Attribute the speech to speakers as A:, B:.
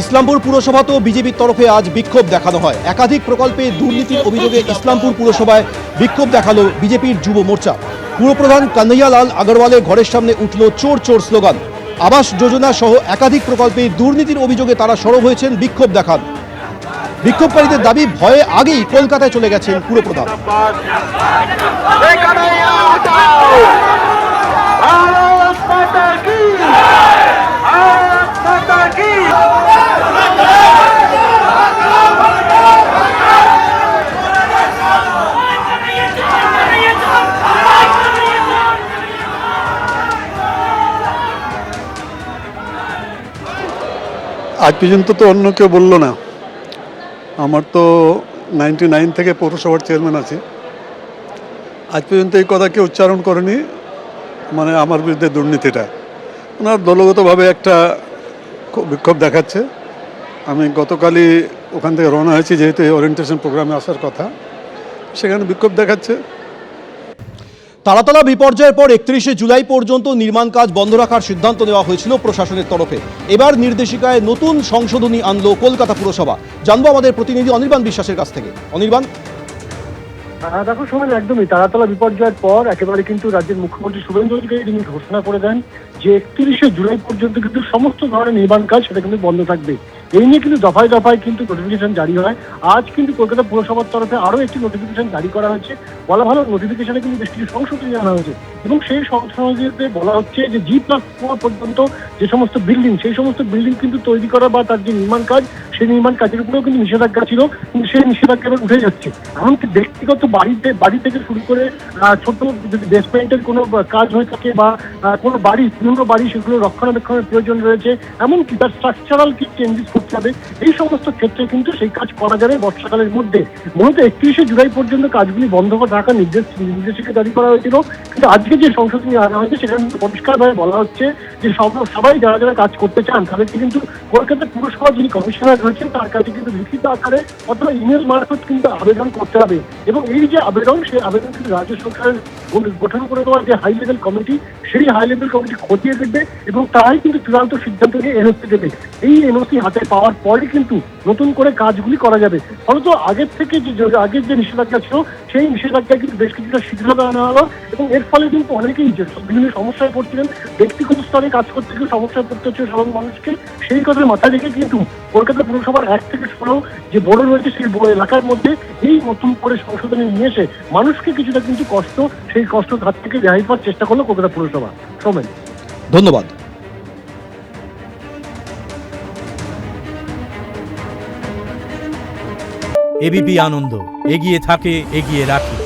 A: ইসলামপুর পুরসভাতেও বিজেপির তরফে আজ বিক্ষোভ দেখানো হয়। একাধিক প্রকল্পে দুর্নীতির অভিযোগে ইসলামপুর পুরসভায় বিক্ষোভ দেখালো বিজেপির যুব মোর্চা। পুরপ্রধান কান্হাইয়ালাল আগরওয়ালের ঘরের সামনে উঠল চোর চোর স্লোগান। আবাস যোজনা সহ একাধিক প্রকল্পে দুর্নীতির অভিযোগে তারা সরব হয়েছেন, বিক্ষোভ দেখান। বিক্ষোভকারীদের দাবি, ভয়ে আগেই কলকাতায় চলে গেছেন পুরপ্রধান।
B: আজ পর্যন্ত তো অন্য কেউ বললো না। আমার তো 99 থেকে পৌরসভার চেয়ারম্যান আছি, আজ পর্যন্ত এই কথা কেউ উচ্চারণ করেনি, মানে আমার বিরুদ্ধে দুর্নীতিটা। ওনার দলগতভাবে একটা বিক্ষোভ দেখাচ্ছে। আমি গতকালই ওখান থেকে রওনা হয়েছি, যেহেতু এই ওরিয়েন্টেশন প্রোগ্রামে আসার কথা, সেখানে বিক্ষোভ দেখাচ্ছে।
A: তারাতলা বিপর্যয়ের পর 31শে জুলাই পর্যন্ত নির্মাণ কাজ বন্ধ রাখার সিদ্ধান্ত নেওয়া হয়েছিল প্রশাসনের তরফে। এবার নির্দেশিকায় নতুন সংশোধনী আনলো কলকাতা পুরসভা। জানবো আমাদের প্রতিনিধি অনির্বাণ বিশ্বাসের কাছ থেকে। অনির্বাণ,
C: দেখো সময় একদমই তারাতলা বিপর্যয়ের পর একেবারে কিন্তু রাজ্যের মুখ্যমন্ত্রী শুভেন্দু অধিকারী তিনি ঘোষণা করে দেন যে 31শে জুলাই পর্যন্ত কিন্তু সমস্ত ধরনের নির্মাণ কাজ সেটা কিন্তু বন্ধ থাকবে। এই নিয়ে কিন্তু দফায় দফায় কিন্তু নোটিফিকেশন জারি হয়। আজ কিন্তু কলকাতা পুরসভার তরফে আরো একটি নোটিফিকেশন জারি করা হয়েছে। বলা ভালো, নোটিফিকেশনে কিন্তু বেশ কিছু সংশোধনী আনা হয়েছে এবং সেই সংশোধনীতে বলা হচ্ছে যে G+4 পর্যন্ত যে সমস্ত বিল্ডিং, সেই সমস্ত বিল্ডিং কিন্তু তৈরি করা বা তার যে নির্মাণ কাজ, সেই নির্মাণ কাজের উপরেও কিন্তু নিষেধাজ্ঞা ছিল, কিন্তু সেই নিষেধাজ্ঞা এবার উঠে যাচ্ছে। এমনকি ব্যক্তিগত বাড়ি থেকে শুরু করে ছোট যদি বেসমেন্টের কোনো কাজ হয়ে থাকে বা কোনো পুরনো বাড়ি, সেগুলো রক্ষণাবেক্ষণের প্রয়োজন রয়েছে, এমনকি তার স্ট্রাকচারাল কি চেঞ্জেস করতে হবে, এই সমস্ত ক্ষেত্রে কিন্তু সেই কাজ করা যাবে বর্ষাকালের মধ্যে। মূলত 31শে জুলাই পর্যন্ত কাজগুলি বন্ধ করে রাখার নির্দেশিকা জারি করা হয়েছিল, কিন্তু আজকে যে সংশোধনী আনা হয়েছে সেখানে পরিষ্কারভাবে বলা হচ্ছে যে সবাই যারা যারা কাজ করতে চান তাদেরকে কিন্তু কলকাতা পুরসভা যিনি কমিশনার রয়েছেন তার কাছে কিন্তু লিখিত আকারে অথবা ইমেল মারফত কিন্তু আবেদন করতে হবে। এবং এই যে আবেদন, সেই আবেদন কিন্তু রাজ্য সরকারের গঠন করে দেওয়ার যে হাই লেভেল কমিটি, সেই হাই লেভেল কমিটি খতিয়ে দেখবে এবং তারাই কিন্তু চূড়ান্ত সিদ্ধান্ত নিয়ে এনওসি দেবে। এই এনওসি হাতে পাওয়ার পরে কিন্তু নতুন করে কাজগুলি করা যাবে। ফলত আগের থেকে আগের যে নিষেধাজ্ঞা ছিল, সেই নিষেধাজ্ঞা কিন্তু বেশ কিছুটা শিথিলতা আনা হলো এবং এর ফলে কিন্তু অনেকেই বিভিন্ন সমস্যায় পড়ছিলেন, ব্যক্তিগত স্তরে কাজ করতে গিয়ে সমস্যায় পড়তে হচ্ছে সাধারণ মানুষকে। সেই কথা মাথায় রেখে কিন্তু কলকাতা পুরসভার 1 থেকে 16 যে বড় রয়েছে, সেই বড় এলাকার মধ্যে এই নতুন করে সংশোধনী নিয়ে এসে মানুষকে কিছুটা কিন্তু সেই কষ্ট হাত থেকে রেহাই পাওয়ার চেষ্টা করলো কলকাতা পুরসভা। সোমেন,
A: ধন্যবাদ।
D: এবিপি আনন্দ, এগিয়ে থাকে, এগিয়ে রাখে।